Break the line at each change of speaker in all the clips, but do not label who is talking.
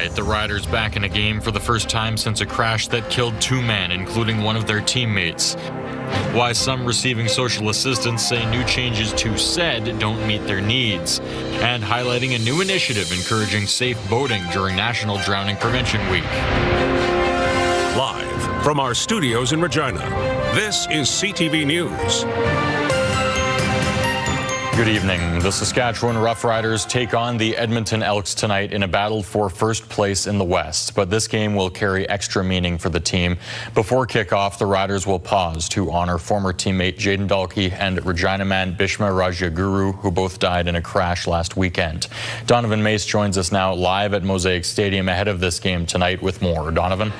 night, the Riders back in a game for the first time since a crash that killed 2 men, including one of their teammates. Why some receiving social assistance say new changes to SAID don't meet their needs. And highlighting a new initiative encouraging safe boating during National Drowning Prevention Week.
Live from our studios in Regina, this is CTV News.
Good evening. The Saskatchewan Roughriders take on the Edmonton Elks tonight in a battle for first place in the West. But this game will carry extra meaning for the team. Before kickoff, the Riders will pause to honor former teammate Jayden Dalke and Regina man Bhishma Rajyaguru, who both died in a crash last weekend. Donovan Mace joins us now live at Mosaic Stadium ahead of this game tonight with more. Donovan?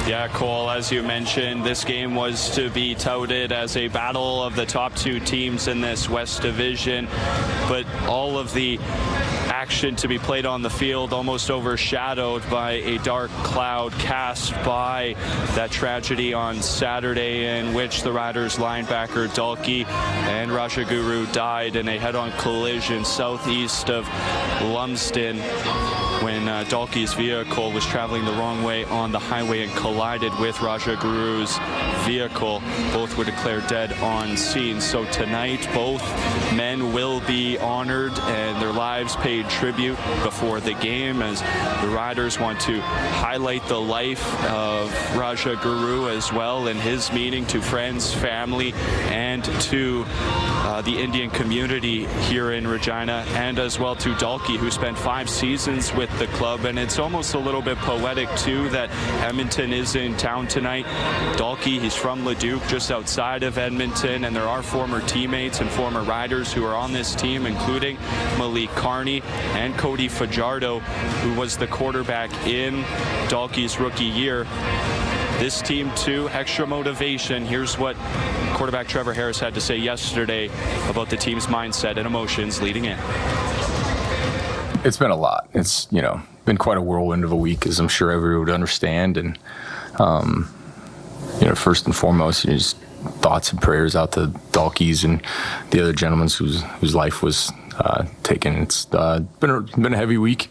Yeah, Cole, as you mentioned, this game was to be touted as a battle of the top 2 teams in this West Division, but all of the action to be played on the field almost overshadowed by a dark cloud cast by that tragedy on Saturday in which the Riders linebacker Dalke and Rajyaguru died in a head-on collision southeast of Lumsden when Dalke's vehicle was traveling the wrong way on the highway and collided with Rajyaguru's vehicle. Both were declared dead on scene. So tonight, both men will be honored and their lives paid tribute before the game, as the Riders want to highlight the life of Rajyaguru as well and his meaning to friends, family, and to the Indian community here in Regina, and as well to Dalke, who spent 5 seasons with the club. And it's almost a little bit poetic too that Edmonton is in town tonight. Dalke, he's from Leduc, just outside of Edmonton, and there are former teammates and former Riders who are on this team, including Malik Carney and Cody Fajardo, who was the quarterback in Dalke's rookie year. This team, too, extra motivation. Here's what quarterback Trevor Harris had to say yesterday about the team's mindset and emotions leading in.
It's been a lot. It's, been quite a whirlwind of a week, as I'm sure everyone would understand. And, first and foremost, just thoughts and prayers out to Dalke's and the other gentlemen whose life was taken. It's been a heavy week.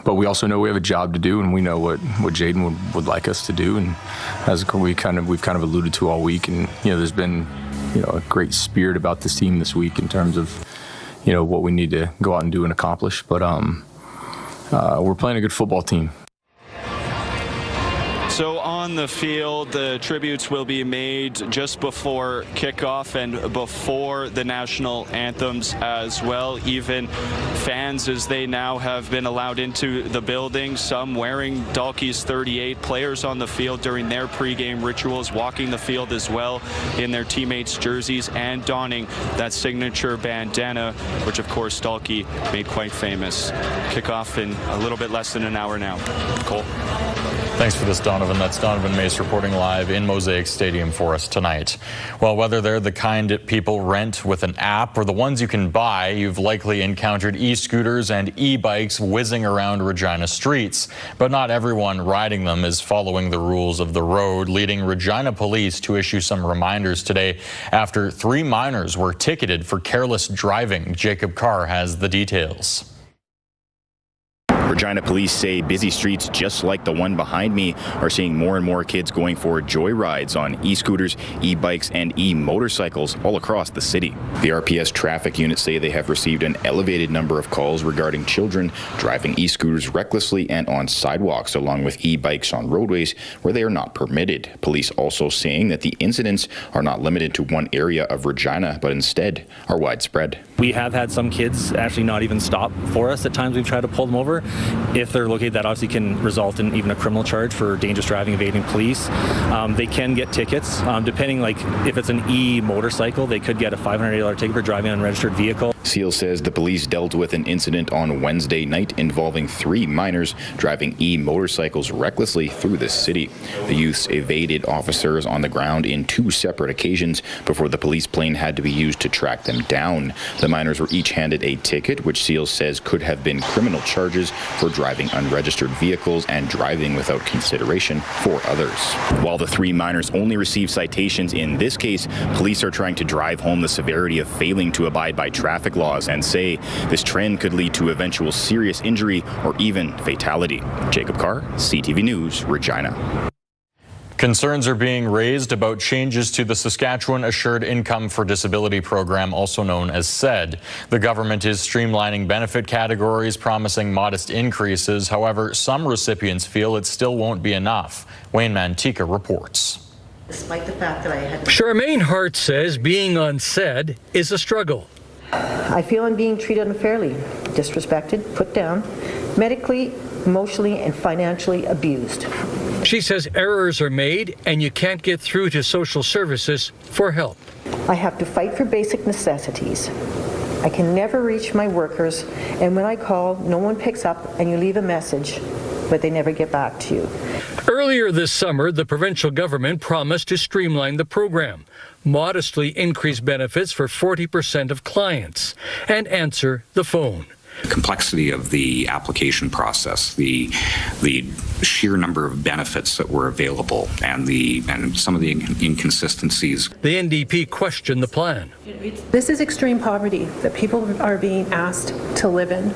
But we also know we have a job to do, and we know what Jayden would like us to do. And as we've kind of alluded to all week, and there's been a great spirit about this team this week in terms of what we need to go out and do and accomplish. But we're playing a good football team.
So on the field, the tributes will be made just before kickoff and before the national anthems as well. Even fans, as they now have been allowed into the building, some wearing Dalke's 38, players on the field during their pregame rituals, walking the field as well in their teammates' jerseys and donning that signature bandana, which of course Dalke made quite famous. Kickoff in a little bit less than an hour now. Cole.
Thanks for this, Donovan. That's Donovan Mace reporting live in Mosaic Stadium for us tonight. Well, whether they're the kind people rent with an app or the ones you can buy, you've likely encountered e-scooters and e-bikes whizzing around Regina streets. But not everyone riding them is following the rules of the road, leading Regina police to issue some reminders today after 3 minors were ticketed for careless driving. Jacob Carr has the details.
Regina police say busy streets just like the one behind me are seeing more and more kids going for joyrides on e-scooters, e-bikes, and e-motorcycles all across the city. The RPS traffic units say they have received an elevated number of calls regarding children driving e-scooters recklessly and on sidewalks, along with e-bikes on roadways where they are not permitted. Police also saying that the incidents are not limited to one area of Regina, but instead are widespread.
We have had some kids actually not even stop for us. At times we've tried to pull them over. If they're located, that obviously can result in even a criminal charge for dangerous driving, evading police. They can get tickets, depending, if it's an e-motorcycle, they could get a $500 ticket for driving an unregistered vehicle.
Seal says the police dealt with an incident on Wednesday night involving 3 minors driving e-motorcycles recklessly through the city. The youths evaded officers on the ground in 2 separate occasions before the police plane had to be used to track them down. The minors were each handed a ticket, which Seal says could have been criminal charges for driving unregistered vehicles and driving without consideration for others. While the 3 minors only received citations in this case, police are trying to drive home the severity of failing to abide by traffic laws and say this trend could lead to eventual serious injury or even fatality. Jacob Carr, CTV News, Regina.
Concerns are being raised about changes to the Saskatchewan Assured Income for Disability program, also known as SED. The government is streamlining benefit categories, promising modest increases. However, some recipients feel it still won't be enough. Wayne Mantika reports.
Despite the fact that I had...
Charmaine Hart says being on SED is a struggle.
I feel I'm being treated unfairly, disrespected, put down, medically, emotionally, and financially abused.
She says errors are made and you can't get through to social services for help.
I have to fight for basic necessities. I can never reach my workers, and when I call, no one picks up, and you leave a message, but they never get back to you.
Earlier this summer, the provincial government promised to streamline the program, modestly increase benefits for 40% of clients, and answer the phone.
The complexity of the application process, the sheer number of benefits that were available, and some of the inconsistencies.
The NDP questioned the plan.
This is extreme poverty that people are being asked to live in,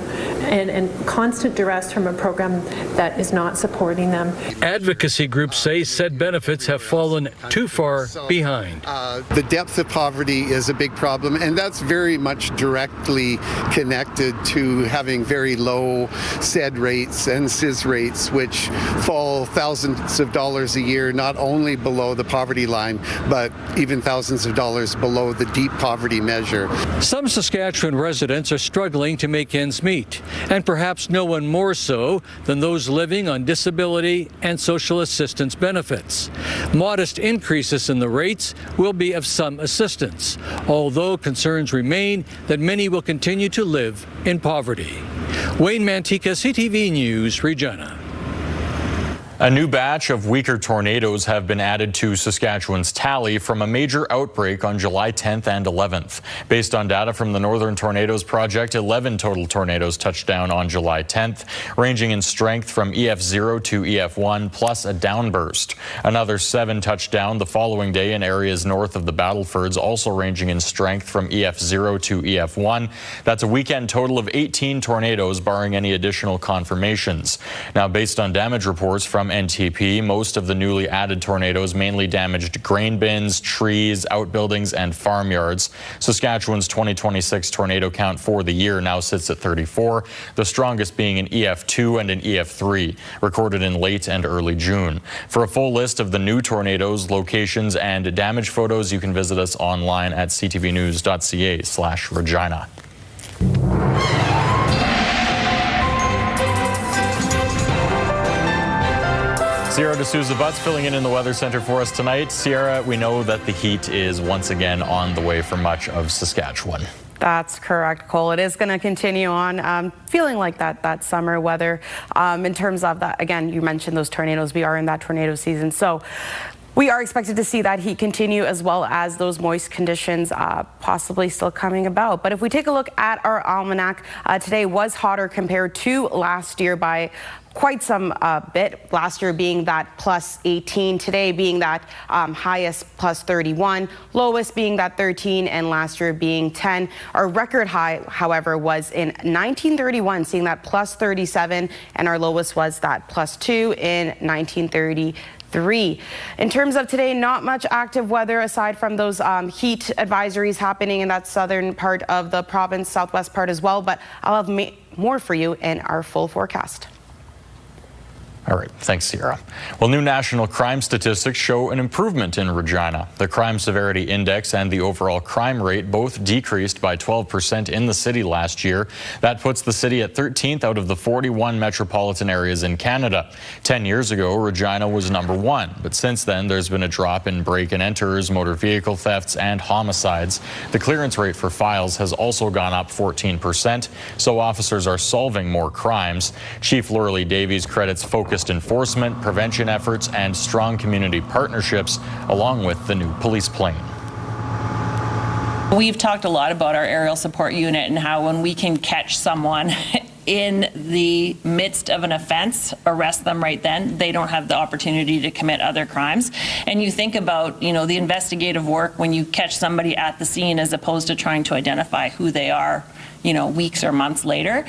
and constant duress from a program that is not supporting them.
Advocacy groups say said benefits have fallen too far behind.
The depth of poverty is a big problem, and that's very much directly connected to having very low SED rates and SIS rates, which fall thousands of dollars a year, not only below the poverty line, but even thousands of dollars below the deep poverty measure.
Some Saskatchewan residents are struggling to make ends meet, and perhaps no one more so than those living on disability and social assistance benefits. Modest increases in the rates will be of some assistance, although concerns remain that many will continue to live in poverty. Wayne Mantika, CTV News, Regina.
A new batch of weaker tornadoes have been added to Saskatchewan's tally from a major outbreak on July 10th and 11th. Based on data from the Northern Tornadoes Project, 11 total tornadoes touched down on July 10th, ranging in strength from EF0 to EF1 plus a downburst. Another 7 touched down the following day in areas north of the Battlefords, also ranging in strength from EF0 to EF1. That's a weekend total of 18 tornadoes, barring any additional confirmations. Now, based on damage reports from NTP, most of the newly added tornadoes mainly damaged grain bins, trees, outbuildings, and farmyards. Saskatchewan's 2026 tornado count for the year now sits at 34, the strongest being an EF2 and an EF3, recorded in late and early June. For a full list of the new tornadoes, locations, and damage photos, you can visit us online at ctvnews.ca/Regina. Sierra D'Souza Butts filling in the Weather Center for us tonight. Sierra, we know that the heat is once again on the way for much of Saskatchewan.
That's correct, Cole. It is going to continue on, feeling like that summer weather. In terms of that, again, you mentioned those tornadoes. We are in that tornado season, so we are expected to see that heat continue, as well as those moist conditions possibly still coming about. But if we take a look at our almanac, today was hotter compared to last year by quite some bit. Last year being that plus 18, today being that highest plus 31, lowest being that 13, and last year being 10. Our record high, however, was in 1931, seeing that plus 37, and our lowest was that plus 2 in 1933. In terms of today, not much active weather aside from those heat advisories happening in that southern part of the province, southwest part as well, but I'll have more for you in our full forecast.
All right, thanks, Sierra. Well, new national crime statistics show an improvement in Regina. The Crime Severity Index and the overall crime rate both decreased by 12% in the city last year. That puts the city at 13th out of the 41 metropolitan areas in Canada. 10 years ago, Regina was number 1, but since then there's been a drop in break-and-enters, motor vehicle thefts, and homicides. The clearance rate for files has also gone up 14%, so officers are solving more crimes. Chief Lurley Davies credits focused enforcement, prevention efforts, and strong community partnerships, along with the new police plane.
We've talked a lot about our aerial support unit and how when we can catch someone in the midst of an offense, arrest them right then. They don't have the opportunity to commit other crimes. And you think about, the investigative work when you catch somebody at the scene as opposed to trying to identify who they are, weeks or months later.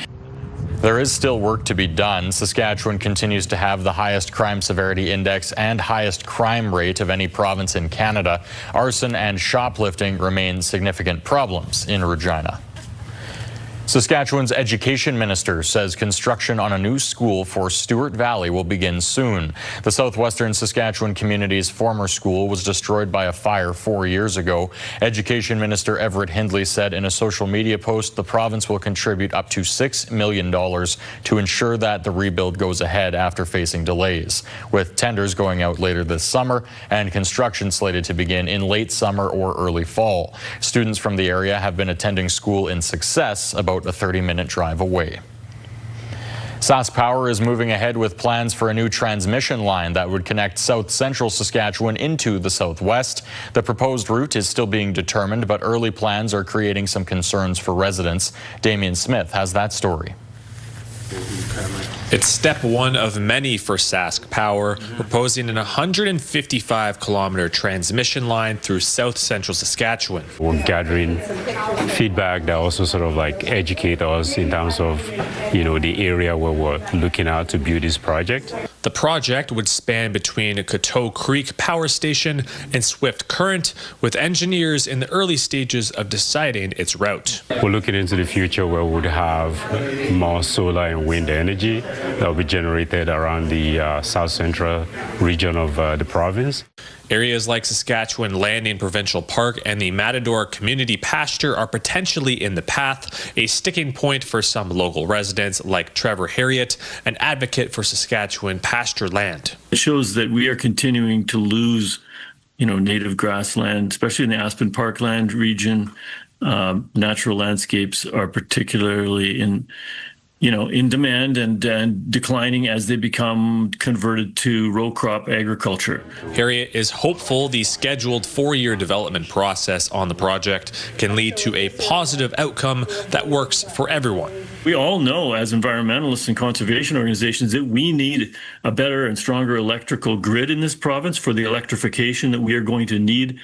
There is still work to be done. Saskatchewan continues to have the highest crime severity index and highest crime rate of any province in Canada. Arson and shoplifting remain significant problems in Regina. Saskatchewan's education minister says construction on a new school for Stewart Valley will begin soon. The southwestern Saskatchewan community's former school was destroyed by a fire 4 years ago. Education Minister Everett Hindley said in a social media post the province will contribute up to $6 million to ensure that the rebuild goes ahead after facing delays, with tenders going out later this summer and construction slated to begin in late summer or early fall. Students from the area have been attending school in Success, about a 30-minute drive away. SaskPower is moving ahead with plans for a new transmission line that would connect south-central Saskatchewan into the southwest. The proposed route is still being determined, but early plans are creating some concerns for residents. Damien Smith has that story.
It's step one of many for SaskPower, proposing an 155-kilometer transmission line through south-central Saskatchewan.
We're gathering feedback that also sort of educate us in terms of, the area where we're looking at to build this project.
The project would span between Coteau Creek Power Station and Swift Current, with engineers in the early stages of deciding its route.
We're looking into the future where we would have more solar and wind energy that will be generated around the south-central region of the province.
Areas like Saskatchewan Landing Provincial Park and the Matador Community Pasture are potentially in the path, a sticking point for some local residents like Trevor Harriet, an advocate for Saskatchewan pasture land.
It shows that we are continuing to lose, native grassland, especially in the Aspen Parkland region. Natural landscapes are particularly in demand and declining as they become converted to row crop agriculture.
Harriet is hopeful the scheduled 4-year development process on the project can lead to a positive outcome that works for everyone.
We all know as environmentalists and conservation organizations that we need a better and stronger electrical grid in this province for the electrification that we are going to need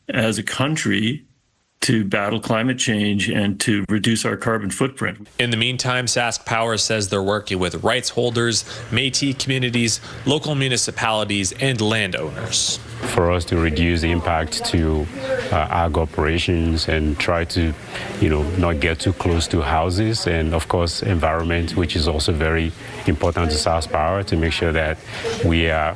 as a country to battle climate change and to reduce our carbon footprint.
In the meantime, SaskPower says they're working with rights holders, Métis communities, local municipalities, and landowners.
For us to reduce the impact to ag operations and try to, not get too close to houses, and of course environment, which is also very important to SaskPower, to make sure that we are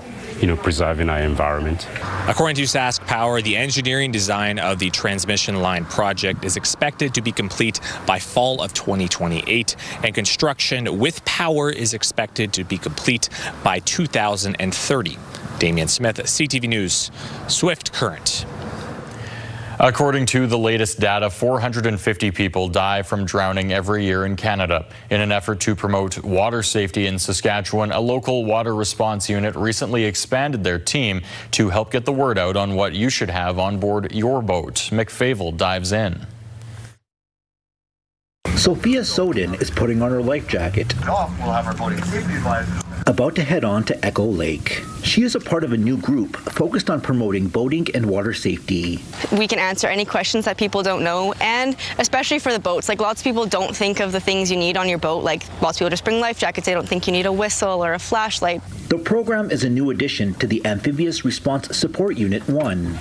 preserving our environment.
According to SaskPower, the engineering design of the transmission line project is expected to be complete by fall of 2028, and construction with power is expected to be complete by 2030. Damien Smith, CTV News, Swift Current.
According to the latest data, 450 people die from drowning every year in Canada. In an effort to promote water safety in Saskatchewan, a local water response unit recently expanded their team to help get the word out on what you should have on board your boat. Mick Favel dives in.
Sophia Soden is putting on her life jacket, about to head on to Echo Lake. She is a part of a new group focused on promoting boating and water safety.
We can answer any questions that people don't know, and especially for the boats. Lots of people don't think of the things you need on your boat. Lots of people just bring life jackets. They don't think you need a whistle or a flashlight.
The program is a new addition to the Amphibious Response Support Unit 1.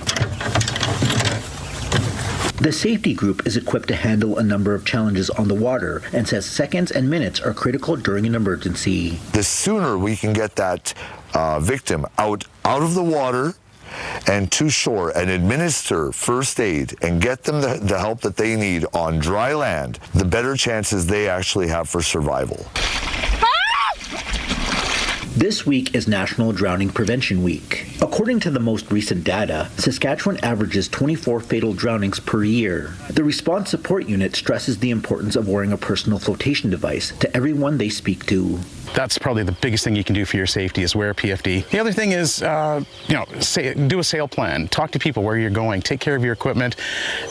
The safety group is equipped to handle a number of challenges on the water and says seconds and minutes are critical during an emergency.
The sooner we can get that victim out of the water and to shore and administer first aid and get them the help that they need on dry land, the better chances they actually have for survival.
This week is National Drowning Prevention Week. A According to the most recent data, Saskatchewan averages 24 fatal drownings per year. The Response Support Unit stresses the importance of wearing a personal flotation device to everyone they speak to.
That's probably the biggest thing you can do for your safety is wear a PFD. The other thing is, do a sail plan. Talk to people where you're going. Take care of your equipment.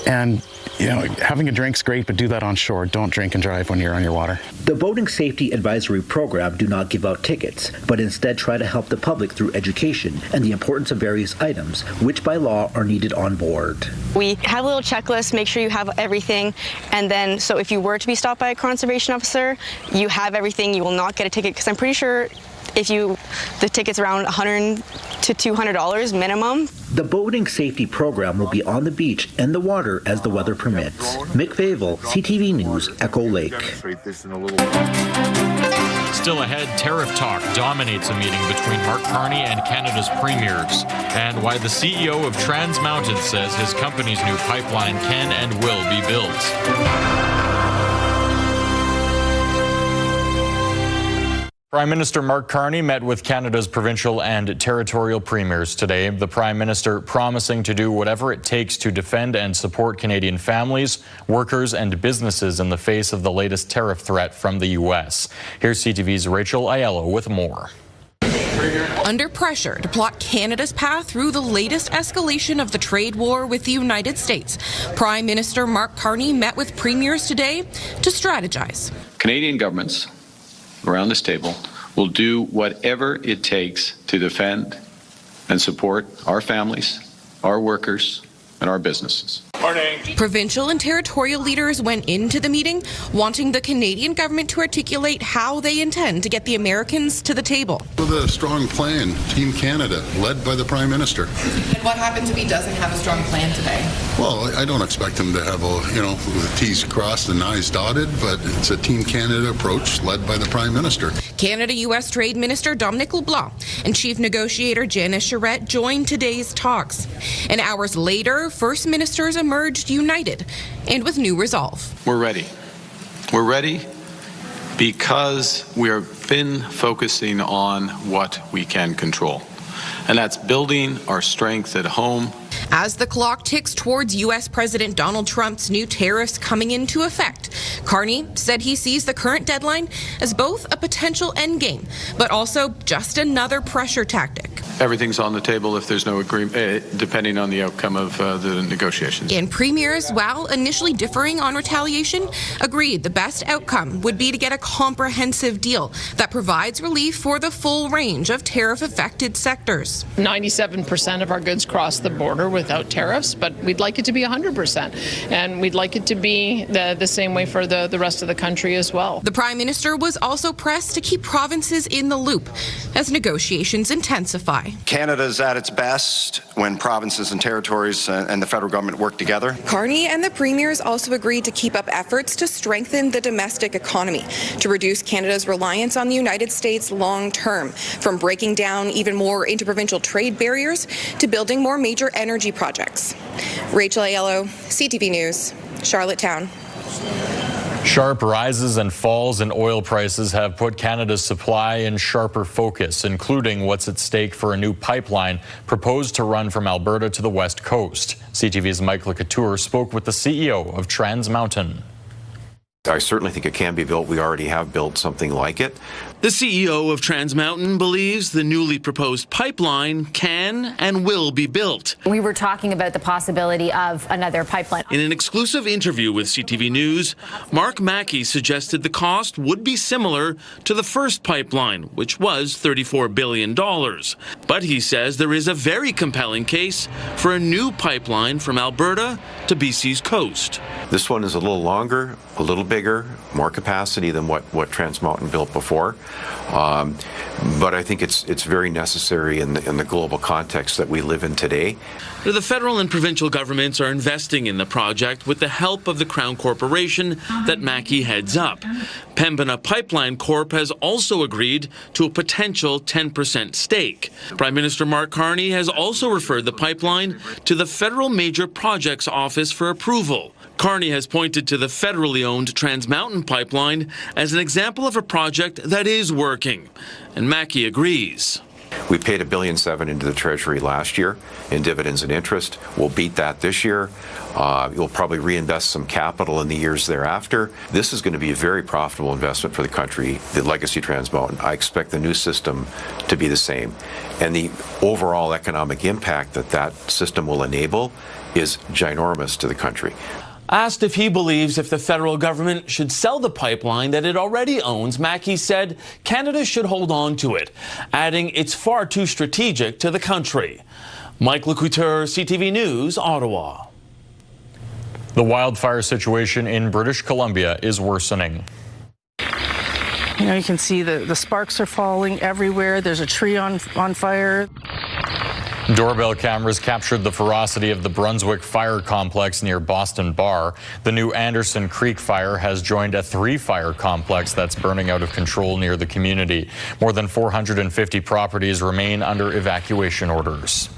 And, having a drink's great, but do that on shore. Don't drink and drive when you're on your water.
The Boating Safety Advisory Program do not give out tickets, but instead try to help the public through education and the importance of various items, which by law are needed on board.
We have a little checklist, make sure you have everything, and then so if you were to be stopped by a conservation officer, you have everything, you will not get a ticket, because I'm pretty sure the ticket's around $100 to $200 minimum.
The boating safety program will be on the beach and the water as the weather permits. Mick Favel, CTV News, Echo Lake.
Still ahead, tariff talk dominates a meeting between Mark Carney and Canada's premiers, and why the CEO of Trans Mountain says his company's new pipeline can and will be built. Prime Minister Mark Carney met with Canada's provincial and territorial premiers today. The Prime Minister promising to do whatever it takes to defend and support Canadian families, workers, and businesses in the face of the latest tariff threat from the U.S. Here's CTV's Rachel Aiello with more.
Under pressure to plot Canada's path through the latest escalation of the trade war with the United States, Prime Minister Mark Carney met with premiers today to strategize.
Canadian governments around this table will do whatever it takes to defend and support our families, our workers, and our businesses.
Morning. Provincial and territorial leaders went into the meeting wanting the Canadian government to articulate how they intend to get the Americans to the table.
With a strong plan, Team Canada, led by the Prime Minister.
And what happens if he doesn't have a strong plan today?
Well, I don't expect him to have the T's crossed and I's dotted, but it's a Team Canada approach led by the Prime Minister.
Canada-U.S. Trade Minister Dominic LeBlanc and Chief Negotiator Janice Charette joined today's talks. And hours later, First Ministers emerged united and with new resolve.
We're ready. We're ready because we've been focusing on what we can control. And that's building our strength at home.
As the clock ticks towards U.S. President Donald Trump's new tariffs coming into effect, Carney said he sees the current deadline as both a potential endgame, but also just another pressure tactic.
Everything's on the table if there's no agreement, depending on the outcome of the negotiations.
And premiers, while initially differing on retaliation, agreed the best outcome would be to get a comprehensive deal that provides relief for the full range of tariff-affected sectors.
97% of our goods cross the border without tariffs, but we'd like it to be 100%. And we'd like it to be the same way for the rest of the country as well.
The Prime Minister was also pressed to keep provinces in the loop as negotiations intensify.
Canada's at its best when provinces and territories and the federal government work together.
Carney and the premiers also agreed to keep up efforts to strengthen the domestic economy, to reduce Canada's reliance on the United States long term, from breaking down even more interprovincial trade barriers to building more major energy projects. Rachel Aiello, CTV News, Charlottetown.
Sharp rises and falls in oil prices have put Canada's supply in sharper focus, including what's at stake for a new pipeline proposed to run from Alberta to the West Coast. CTV's Mike Lecouture spoke with the CEO of Trans Mountain.
I certainly think it can be built. We already have built something like it.
The CEO of Trans Mountain believes the newly proposed pipeline can and will be built.
We were talking about the possibility of another pipeline.
In an exclusive interview with CTV News, Mark Mackey suggested the cost would be similar to the first pipeline, which was $34 billion. But he says there is a very compelling case for a new pipeline from Alberta to BC's coast.
This one is a little longer, a little bigger, more capacity than what Trans Mountain built before. But I think it's very necessary in the global context that we live in today.
The federal and provincial governments are investing in the project with the help of the Crown Corporation that Mackey heads up. Pembina Pipeline Corp has also agreed to a potential 10% stake. Prime Minister Mark Carney has also referred the pipeline to the Federal Major Projects Office for approval. Carney has pointed to the federally owned Trans Mountain Pipeline as an example of a project that is working, and Mackey agrees.
We paid $1.7 billion into the Treasury last year in dividends and interest. We'll beat that this year. You'll probably reinvest some capital in the years thereafter. This is going to be a very profitable investment for the country, the legacy Trans Mountain. I expect the new system to be the same. And the overall economic impact that that system will enable is ginormous to the country.
Asked if he believes if the federal government should sell the pipeline that it already owns, Mackey said Canada should hold on to it, adding it's far too strategic to the country. Mike Lecouteur, CTV News, Ottawa.
The wildfire situation in British Columbia is worsening.
You know, you can see the sparks are falling everywhere. There's a tree on fire.
Doorbell cameras captured the ferocity of the Brunswick Fire Complex near Boston Bar. The new Anderson Creek fire has joined a 3-fire complex that's burning out of control near the community. More than 450 properties remain under evacuation orders.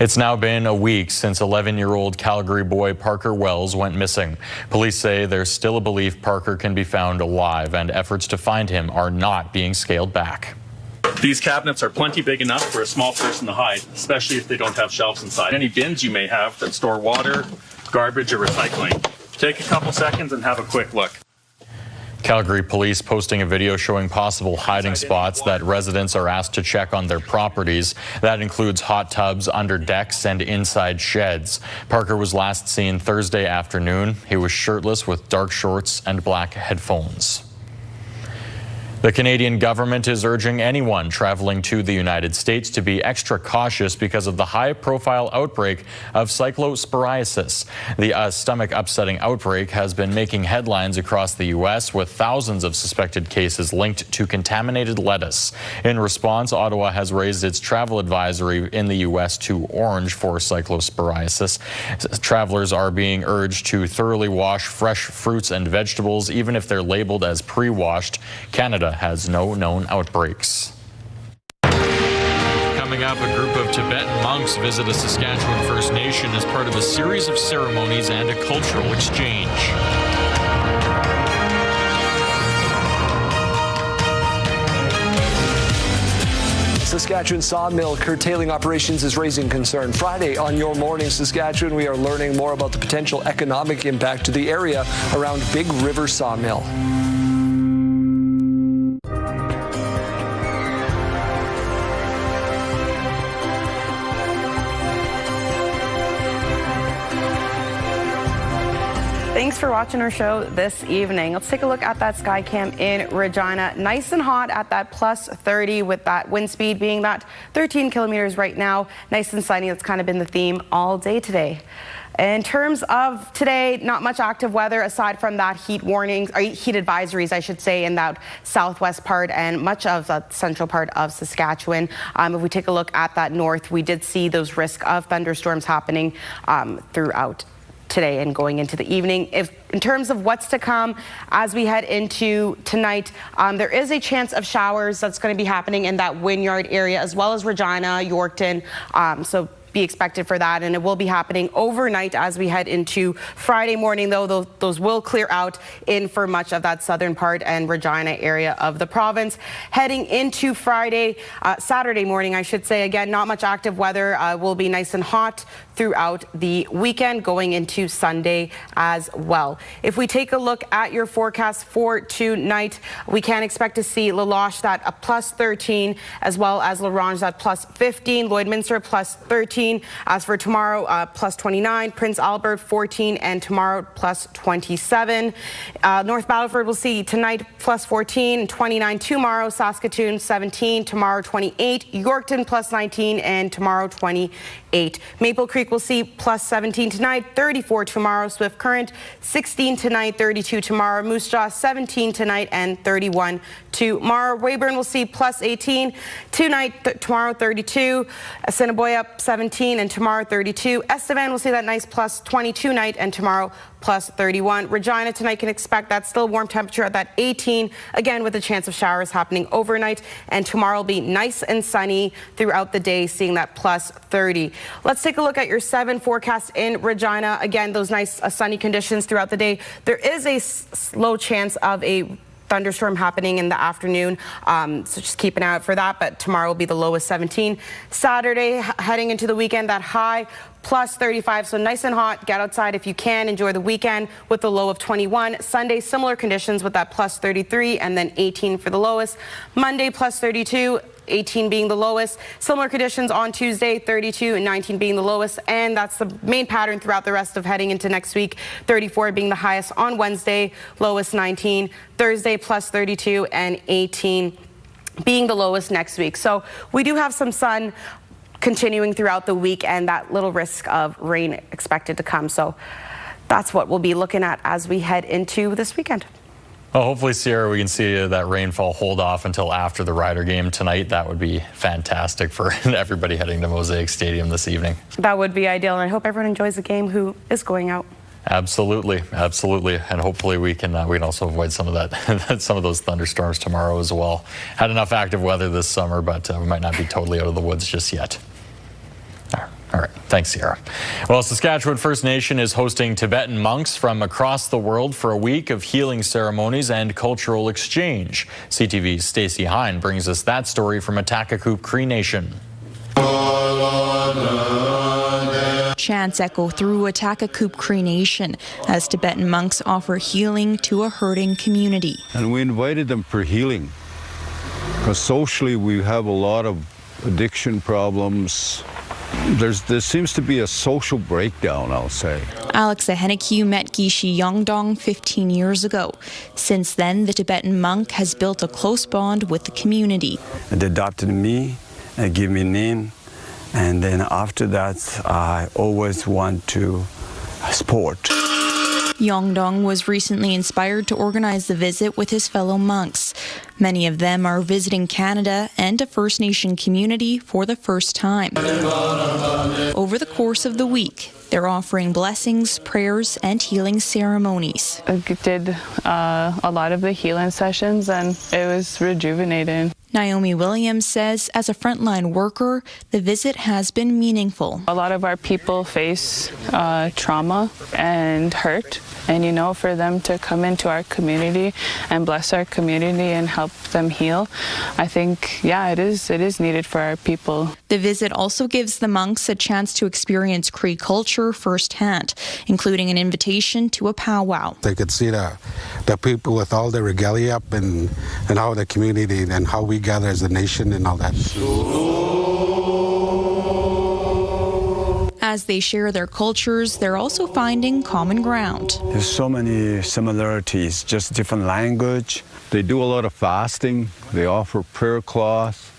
It's now been a week since 11-year-old Calgary boy Parker Wells went missing. Police say there's still a belief Parker can be found alive, and efforts to find him are not being scaled back.
These cabinets are plenty big enough for a small person to hide, especially if they don't have shelves inside. Any bins you may have that store water, garbage, or recycling. Take a couple seconds and have a quick look.
Calgary police posting a video showing possible hiding spots that residents are asked to check on their properties. That includes hot tubs under decks and inside sheds. Parker was last seen Thursday afternoon. He was shirtless with dark shorts and black headphones. The Canadian government is urging anyone traveling to the United States to be extra cautious because of the high-profile outbreak of cyclosporiasis. The stomach-upsetting outbreak has been making headlines across the U.S., with thousands of suspected cases linked to contaminated lettuce. In response, Ottawa has raised its travel advisory in the U.S. to orange for cyclosporiasis. Travelers are being urged to thoroughly wash fresh fruits and vegetables, even if they're labeled as pre-washed. Canada has no known outbreaks. Coming up, a group of Tibetan monks visit a Saskatchewan First Nation as part of a series of ceremonies and a cultural exchange.
Saskatchewan sawmill curtailing operations is raising concern. Friday on Your Morning Saskatchewan, we are learning more about the potential economic impact to the area around Big River Sawmill.
Thanks for watching our show this evening. Let's take a look at that sky cam in Regina. Nice and hot at that plus 30 with that wind speed being that 13 kilometers right now. Nice and sunny. That's kind of been the theme all day today. In terms of today, not much active weather aside from that heat warnings, or heat advisories, I should say, in that southwest part and much of the central part of Saskatchewan. If we take a look at that north, we did see those risk of thunderstorms happening throughout today and going into the evening. In terms of what's to come as we head into tonight, there is a chance of showers that's going to be happening in that Wynyard area as well as Regina, Yorkton. So be expected for that, and it will be happening overnight as we head into Friday morning, though those will clear out in for much of that southern part and Regina area of the province. Heading into Saturday morning, I should say, again, not much active weather. Will be nice and hot throughout the weekend going into Sunday as well. If we take a look at your forecast for tonight, we can expect to see La Loche that a plus 13, as well as La Ronge that plus 15, Lloydminster plus 13. As for tomorrow, plus 29, Prince Albert 14, and tomorrow plus 27. North Battleford will see tonight plus 14 and 29 tomorrow. Saskatoon 17, tomorrow 28. Yorkton plus 19 and tomorrow 28. Maple Creek will see plus 17 tonight, 34 tomorrow. Swift Current 16 tonight, 32 tomorrow. Moose Jaw 17 tonight and 31 tomorrow. Weyburn will see plus 18 tonight, tomorrow 32. Assiniboia 17 and tomorrow 32. Estevan will see that nice plus 22 night and tomorrow plus 31. Regina tonight can expect that still warm temperature at that 18, again with a chance of showers happening overnight, and tomorrow will be nice and sunny throughout the day, seeing that plus 30. Let's take a look at your 7 forecast in Regina. Again, those nice sunny conditions throughout the day. There is a low chance of a thunderstorm happening in the afternoon, so just keep an eye out for that. But tomorrow will be the low of 17. Saturday, heading into the weekend, that high plus 35, so nice and hot. Get outside if you can. Enjoy the weekend with the low of 21. Sunday, similar conditions with that plus 33 and then 18 for the lowest. Monday, plus 32. 18 being the lowest. Similar conditions on Tuesday, 32 and 19 being the lowest. And that's the main pattern throughout the rest of heading into next week. 34 being the highest on Wednesday, lowest 19. Thursday, plus 32 and 18 being the lowest next week. So we do have some sun continuing throughout the week and that little risk of rain expected to come. So that's what we'll be looking at as we head into this weekend.
Well, hopefully, Sierra, we can see that rainfall hold off until after the Rider game tonight. That would be fantastic for everybody heading to Mosaic Stadium this evening.
That would be ideal, and I hope everyone enjoys the game who is going out.
Absolutely, absolutely, and hopefully we can also avoid some of that, some of those thunderstorms tomorrow as well. Had enough active weather this summer, but we might not be totally out of the woods just yet. All right, thanks, Sierra. Well, Saskatchewan First Nation is hosting Tibetan monks from across the world for a week of healing ceremonies and cultural exchange. CTV's Stacey Hine brings us that story from Atakakoop Cree Nation.
Chants echo through Atakakoop Cree Nation as Tibetan monks offer healing to a hurting community.
And we invited them for healing because socially we have a lot of addiction problems. There seems to be a social breakdown, I'll say.
Alex Ahenekyu met Gishi Yongdong 15 years ago. Since then, the Tibetan monk has built a close bond with the community.
They adopted me and gave me a name, and then after that, I always want to support.
Yongdong was recently inspired to organize the visit with his fellow monks. Many of them are visiting Canada and a First Nation community for the first time. Over the course of the week, they're offering blessings, prayers, and healing ceremonies.
I did a lot of the healing sessions, and it was rejuvenating.
Naomi Williams says, as a frontline worker, the visit has been meaningful.
A lot of our people face trauma and hurt, and for them to come into our community and bless our community and help them heal, I think, it is needed for our people.
The visit also gives the monks a chance to experience Cree culture firsthand, including an invitation to a powwow.
They could see the people with all the regalia up and how the community and how we gather as a nation and all that.
As they share their cultures, they're also finding common ground.
There's so many similarities, just different language.
They do a lot of fasting. They offer prayer cloth.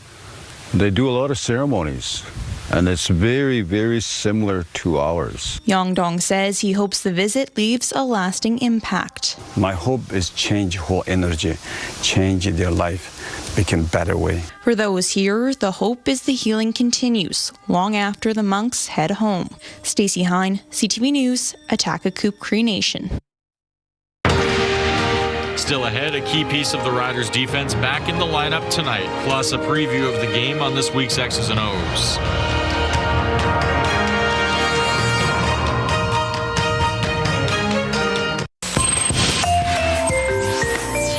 They do a lot of ceremonies. And it's very, very similar to ours.
Yongdong says he hopes the visit leaves a lasting impact.
My hope is change whole energy, change their life, become a better way.
For those here, the hope is the healing continues long after the monks head home. Stacey Hine, CTV News, Atakakoop Cree Nation.
Still ahead, a key piece of the Riders' defense back in the lineup tonight, plus a preview of the game on this week's X's and O's.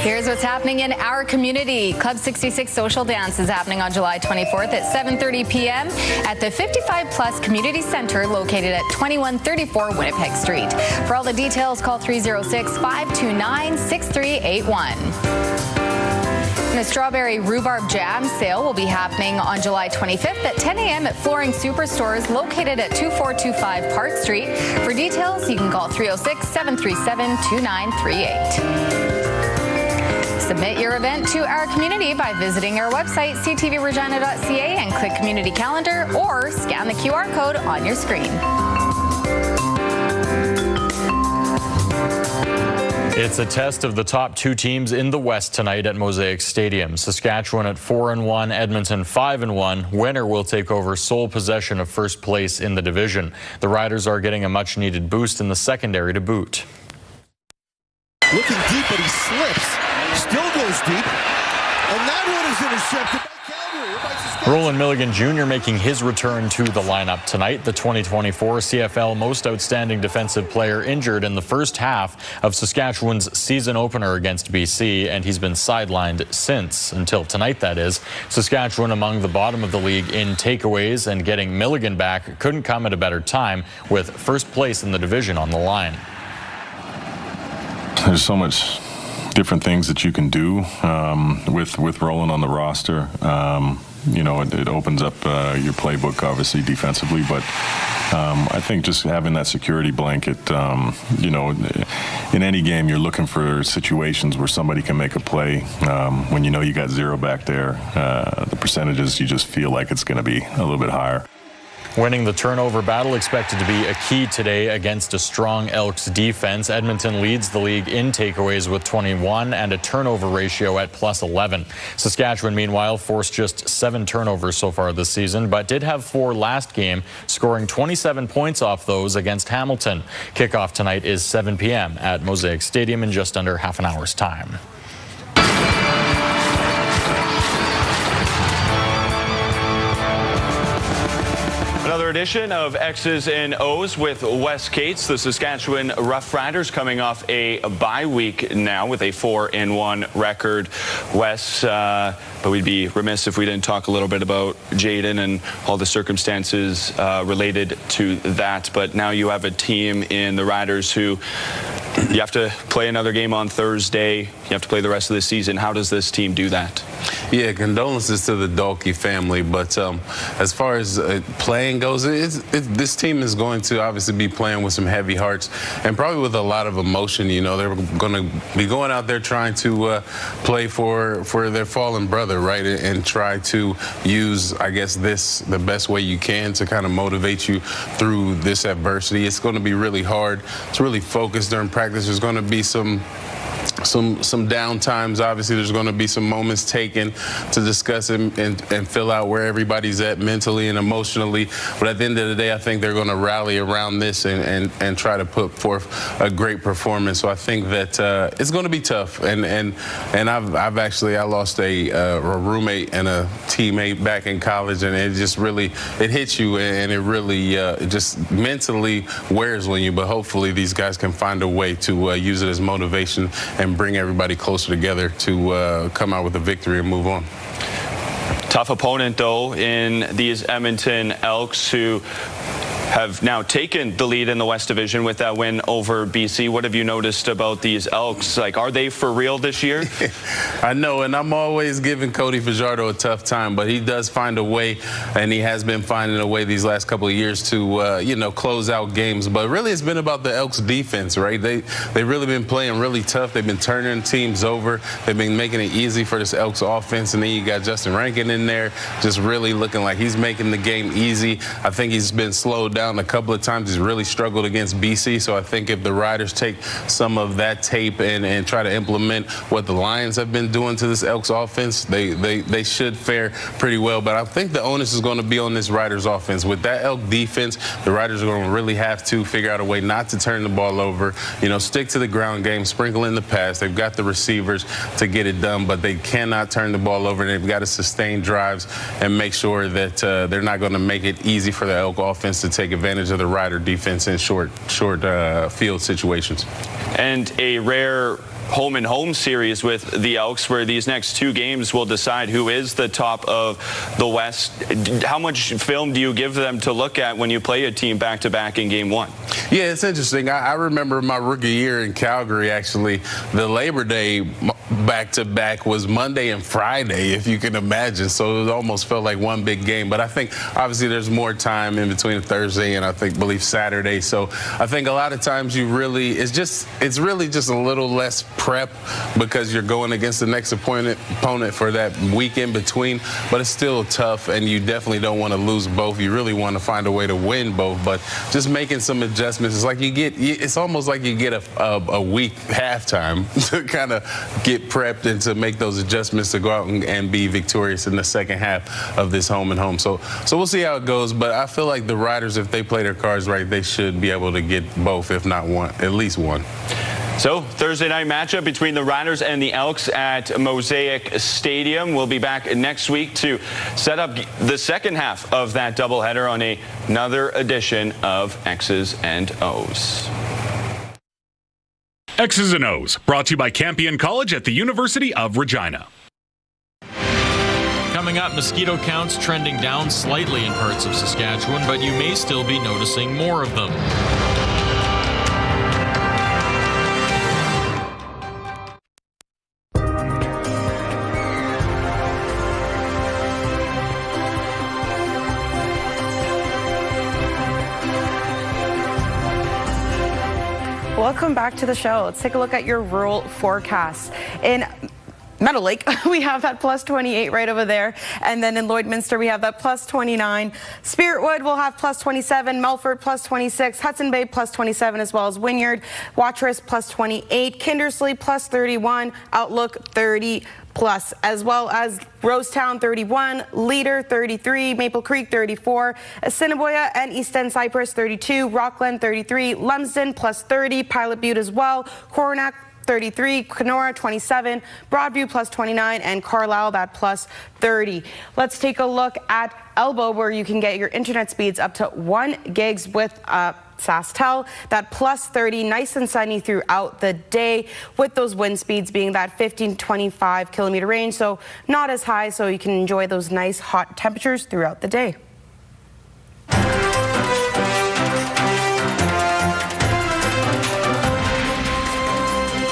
Here's what's happening in our community. Club 66 Social Dance is happening on July 24th at 7:30 p.m. at the 55 Plus Community Center located at 2134 Winnipeg Street. For all the details, call 306-529-6381. The Strawberry Rhubarb Jam sale will be happening on July 25th at 10 a.m. at Flooring Superstores located at 2425 Park Street. For details, you can call 306-737-2938. Submit your event to our community by visiting our website, ctvregina.ca, and click Community Calendar or scan the QR code on your screen.
It's a test of the top two teams in the West tonight at Mosaic Stadium. Saskatchewan at 4-1, Edmonton 5-1. Winner will take over sole possession of first place in the division. The Riders are getting a much-needed boost in the secondary to boot.
Looking deep, but he slips. Still goes deep. And that one is intercepted by Calgary.
Roland Milligan Jr. making his return to the lineup tonight. The 2024 CFL Most Outstanding Defensive Player injured in the first half of Saskatchewan's season opener against BC, and he's been sidelined since, until tonight that is. Saskatchewan among the bottom of the league in takeaways, and getting Milligan back couldn't come at a better time with first place in the division on the line.
There's so much different things that you can do with Roland on the roster. You know, it opens up your playbook, obviously, defensively, but I think just having that security blanket, you know, in any game, you're looking for situations where somebody can make a play. When you know you got zero back there, the percentages, you just feel like it's going to be a little bit higher.
Winning the turnover battle expected to be a key today against a strong Elks defense. Edmonton leads the league in takeaways with 21 and a turnover ratio at +11. Saskatchewan, meanwhile, forced just 7 turnovers so far this season, but did have 4 last game, scoring 27 points off those against Hamilton. Kickoff tonight is 7 p.m. at Mosaic Stadium in just under half an hour's time.
Another edition of X's and O's with Wes Cates. The Saskatchewan Roughriders coming off a bye week now with a 4-1 record. Wes, but we'd be remiss if we didn't talk a little bit about Jayden and all the circumstances related to that. But now you have a team in the Riders who you have to play another game on Thursday. You have to play the rest of the season. How does this team do that?
Yeah, condolences to the Dalke family. But as far as playing goes, this team is going to obviously be playing with some heavy hearts and probably with a lot of emotion. You know, they're going to be going out there trying to play for their fallen brother, right? And try to use, I guess, this the best way you can to kind of motivate you through this adversity. It's going to be really hard. It's really focused during practice. There's going to be some down times. Obviously, there's going to be some moments taken to discuss and fill out where everybody's at mentally and emotionally. But at the end of the day, I think they're going to rally around this and try to put forth a great performance. So I think that it's going to be tough. And I've actually lost a roommate and a teammate back in college, and it just really hits you, and it really it just mentally wears on you. But hopefully, these guys can find a way to use it as motivation and bring everybody closer together to come out with a victory and move on.
Tough opponent, though, in these Edmonton Elks, who have now taken the lead in the West Division with that win over BC. What have you noticed about these Elks? Like, are they for real this year?
I know, and I'm always giving Cody Fajardo a tough time, but he does find a way, and he has been finding a way these last couple of years to, you know, close out games. But really, it's been about the Elks defense, right? They've really been playing really tough. They've been turning teams over. They've been making it easy for this Elks offense, and then you got Justin Rankin in there, just really looking like he's making the game easy. I think he's been slowed down a couple of times. He's really struggled against BC, so I think if the Riders take some of that tape and try to implement what the Lions have been doing to this Elks offense, they should fare pretty well. But I think the onus is going to be on this Riders offense. With that Elk defense, the Riders are going to really have to figure out a way not to turn the ball over, you know, stick to the ground game, sprinkle in the pass. They've got the receivers to get it done, but they cannot turn the ball over. They've got to sustain drives and make sure that they're not going to make it easy for the Elk offense to take advantage of the Rider defense in short field situations.
And a rare home-and-home series with the Elks, where these next 2 games will decide who is the top of the West. How much film do you give them to look at when you play a team back-to-back in game 1?
Yeah, it's interesting. I remember my rookie year in Calgary, actually, the Labor Day back-to-back was Monday and Friday, if you can imagine. So it almost felt like one big game. But I think, obviously, there's more time in between Thursday and I believe Saturday. So I think a lot of times it's really just a little less prep because you're going against the next opponent for that week in between. But it's still tough, and you definitely don't want to lose both. You really want to find a way to win both. But just making some adjustments, it's almost like you get a week halftime to kind of get prepped and to make those adjustments to go out and be victorious in the second half of this home and home. So we'll see how it goes. But I feel like the Riders, if they play their cards right, they should be able to get both, if not one, at least one.
So, Thursday night matchup between the Riders and the Elks at Mosaic Stadium. We'll be back next week to set up the second half of that doubleheader on another edition of X's and O's.
X's and O's, brought to you by Campion College at the University of Regina.
Coming up, mosquito counts trending down slightly in parts of Saskatchewan, but you may still be noticing more of them.
Welcome back to the show. Let's take a look at your rural forecast. In Meadow Lake, we have that plus 28 right over there. And then in Lloydminster, we have that plus 29. Spiritwood will have plus 27. Melfort plus 26. Hudson Bay plus 27, as well as Wynyard. Watrous plus 28. Kindersley plus 31. Outlook 30 plus, as well as Rosetown 31, Leader 33, Maple Creek 34, Assiniboia and East End Cypress 32, Rockland 33, Lumsden plus 30, Pilot Butte as well, Coronach 33, Kenora 27, Broadview plus 29, and Carlisle that plus 30. Let's take a look at Elbow, where you can get your internet speeds up to 1 gigs with SaskTel, that plus 30, nice and sunny throughout the day, with those wind speeds being that 15 to 25 kilometer range, so not as high, so you can enjoy those nice hot temperatures throughout the day.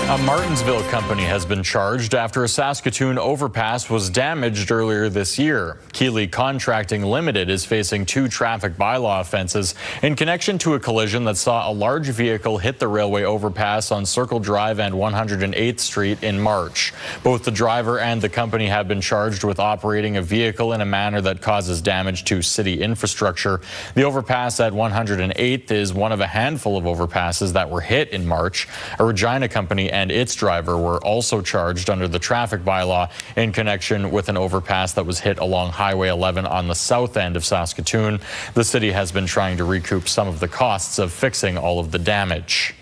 A Martinsville company has been charged after a Saskatoon overpass was damaged earlier this year. Keeley Contracting Limited is facing 2 traffic bylaw offenses in connection to a collision that saw a large vehicle hit the railway overpass on Circle Drive and 108th Street in March. Both the driver and the company have been charged with operating a vehicle in a manner that causes damage to city infrastructure. The overpass at 108th is one of a handful of overpasses that were hit in March. A Regina company and its driver were also charged under the traffic bylaw in connection with an overpass that was hit along Highway 11 on the south end of Saskatoon. The city has been trying to recoup some of the costs of fixing all of the damage.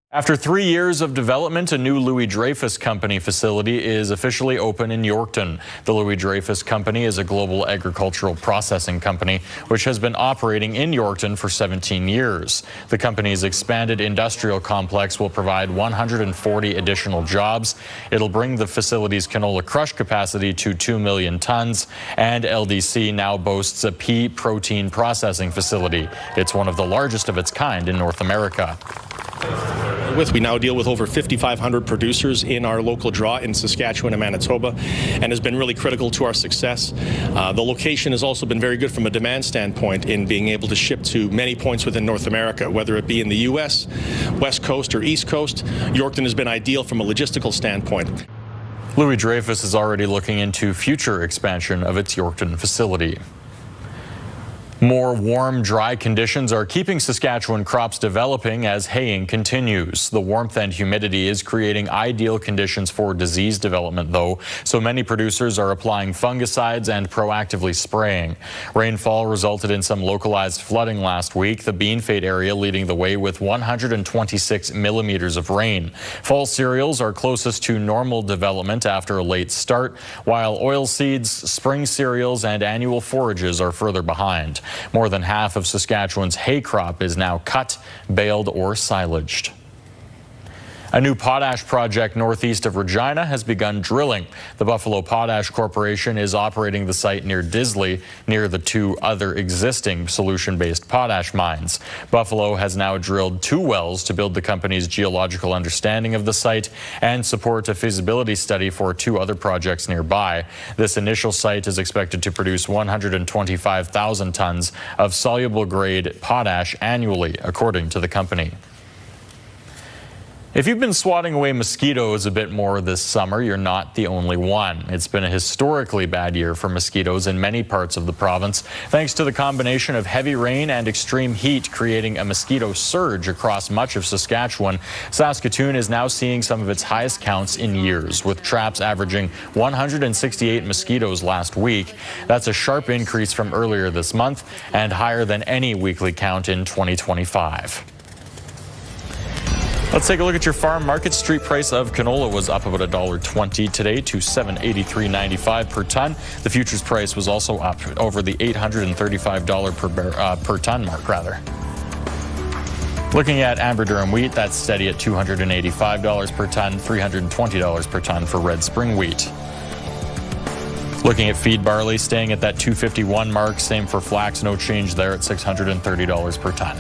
After 3 years of development, a new Louis Dreyfus Company facility is officially open in Yorkton. The Louis Dreyfus Company is a global agricultural processing company which has been operating in Yorkton for 17 years. The company's expanded industrial complex will provide 140 additional jobs. It'll bring the facility's canola crush capacity to 2 million tons, and LDC now boasts a pea protein processing facility. It's one of the largest of its kind in North America.
We now deal with over 5,500 producers in our local draw in Saskatchewan and Manitoba, and has been really critical to our success. The location has also been very good from a demand standpoint in being able to ship to many points within North America, whether it be in the U.S., West Coast, or East Coast. Yorkton has been ideal from a logistical standpoint.
Louis Dreyfus is already looking into future expansion of its Yorkton facility. More warm, dry conditions are keeping Saskatchewan crops developing as haying continues. The warmth and humidity is creating ideal conditions for disease development, though, so many producers are applying fungicides and proactively spraying. Rainfall resulted in some localized flooding last week, the Beanfate area leading the way with 126 millimeters of rain. Fall cereals are closest to normal development after a late start, while oilseeds, spring cereals, and annual forages are further behind. More than half of Saskatchewan's hay crop is now cut, baled, or silaged. A new potash project northeast of Regina has begun drilling. The Buffalo Potash Corporation is operating the site near Disley, near the 2 other existing solution-based potash mines. Buffalo has now drilled 2 wells to build the company's geological understanding of the site and support a feasibility study for 2 other projects nearby. This initial site is expected to produce 125,000 tons of soluble-grade potash annually, according to the company. If you've been swatting away mosquitoes a bit more this summer, you're not the only one. It's been a historically bad year for mosquitoes in many parts of the province, thanks to the combination of heavy rain and extreme heat creating a mosquito surge across much of Saskatchewan. Saskatoon is now seeing some of its highest counts in years, with traps averaging 168 mosquitoes last week. That's a sharp increase from earlier this month and higher than any weekly count in 2025. Let's take a look at your farm market. Street price of canola was up about $1.20 today to $783.95 per ton. The futures price was also up over the $835 per ton mark, rather. Looking at amber durum wheat, that's steady at $285 per ton, $320 per ton for red spring wheat. Looking at feed barley, staying at that $251 mark. Same for flax, no change there at $630 per ton.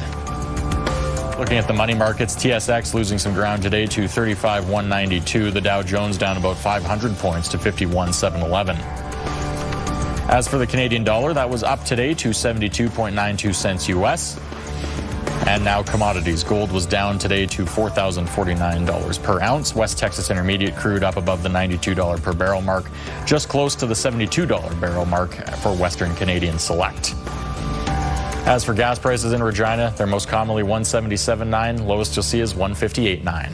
Looking at the money markets, TSX losing some ground today to 35,192. The Dow Jones down about 500 points to 51,711. As for the Canadian dollar, that was up today to 72.92 cents US. And now commodities. Gold was down today to $4,049 per ounce. West Texas Intermediate crude up above the $92 per barrel mark, just close to the $72 barrel mark for Western Canadian Select. As for gas prices in Regina, they're most commonly $177.9. Lowest you'll see is $158.9.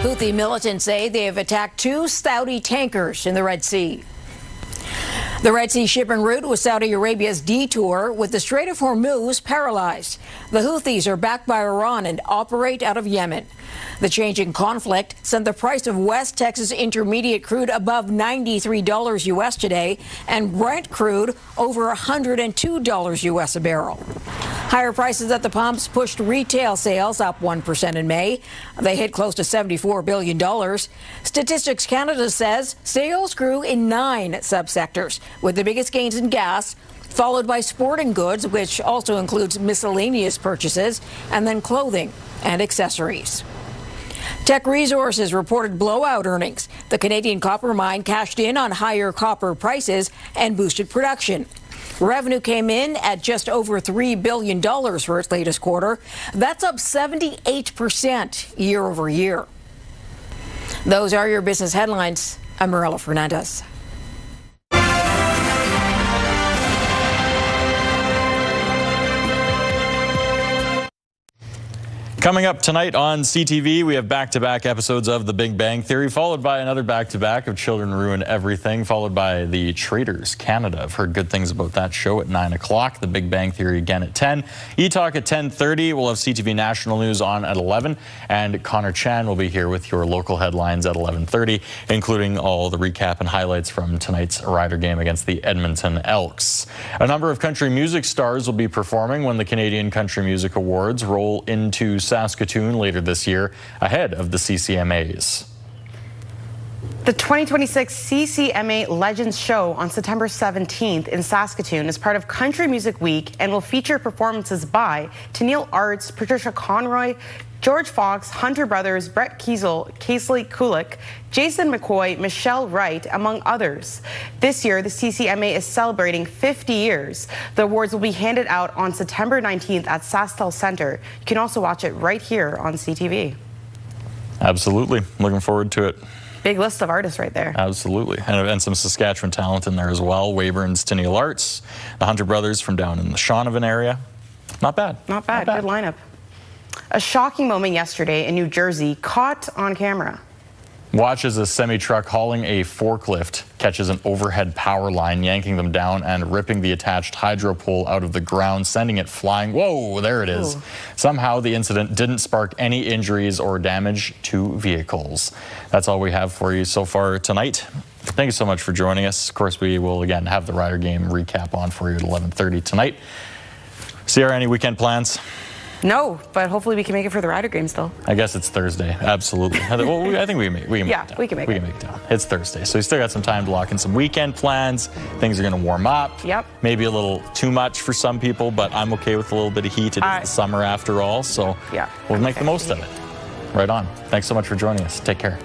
Houthi militants say they have attacked 2 Saudi tankers in the Red Sea. The Red Sea shipping route was Saudi Arabia's detour, with the Strait of Hormuz paralyzed. The Houthis are backed by Iran and operate out of Yemen. The changing conflict sent the price of West Texas Intermediate crude above $93 US today, and Brent crude over $102 US a barrel. Higher prices at the pumps pushed retail sales up 1% in May. They hit close to $74 billion. Statistics Canada says sales grew in 9 subsectors, with the biggest gains in gas, followed by sporting goods, which also includes miscellaneous purchases, and then clothing and accessories. Teck Resources reported blowout earnings. The Canadian copper mine cashed in on higher copper prices and boosted production. Revenue came in at just over $3 billion for its latest quarter. That's up 78% year over year. Those are your business headlines. I'm Marilla Fernandez.
Coming up tonight on CTV, we have back-to-back episodes of The Big Bang Theory, followed by another back-to-back of Children Ruin Everything, followed by The Traitors Canada. I've heard good things about that show at 9 o'clock. The Big Bang Theory again at 10. E-Talk at 10:30. We'll have CTV National News on at 11. And Connor Chan will be here with your local headlines at 11:30, including all the recap and highlights from tonight's Rider game against the Edmonton Elks. A number of country music stars will be performing when the Canadian Country Music Awards roll into Saskatoon later this year, ahead of the CCMAs.
The 2026 CCMA Legends Show on September 17th in Saskatoon is part of Country Music Week and will feature performances by Tennille Arts, Patricia Conroy, George Fox, Hunter Brothers, Brett Kiesel, Casely Kulik, Jason McCoy, Michelle Wright, among others. This year, the CCMA is celebrating 50 years. The awards will be handed out on September 19th at SaskTel Center. You can also watch it right here on CTV.
Absolutely. Looking forward to it.
Big list of artists right there.
Absolutely. And some Saskatchewan talent in there as well. Weyburn's Tennille Arts, the Hunter Brothers from down in the Shaunavon area. Not bad.
Not bad. Good lineup. A shocking moment yesterday in New Jersey caught on camera.
Watch as a semi-truck hauling a forklift catches an overhead power line, yanking them down and ripping the attached hydro pole out of the ground, sending it flying. Whoa, there it is. Ooh. Somehow the incident didn't spark any injuries or damage to vehicles. That's all we have for you so far tonight. Thank you so much for joining us. Of course, we will again have the Rider game recap on for you at 11:30 tonight. Sierra, any weekend plans?
No, but hopefully we can make it for the Rider game still.
I guess it's Thursday. Absolutely. Well, I think we can make it down.
We can make it
down. It's Thursday, so you still got some time to lock in some weekend plans. Things are going to warm up.
Yep.
Maybe a little too much for some people, but I'm okay with a little bit of heat. It is the summer after all, so we'll make the most of it. Right on. Thanks so much for joining us. Take care.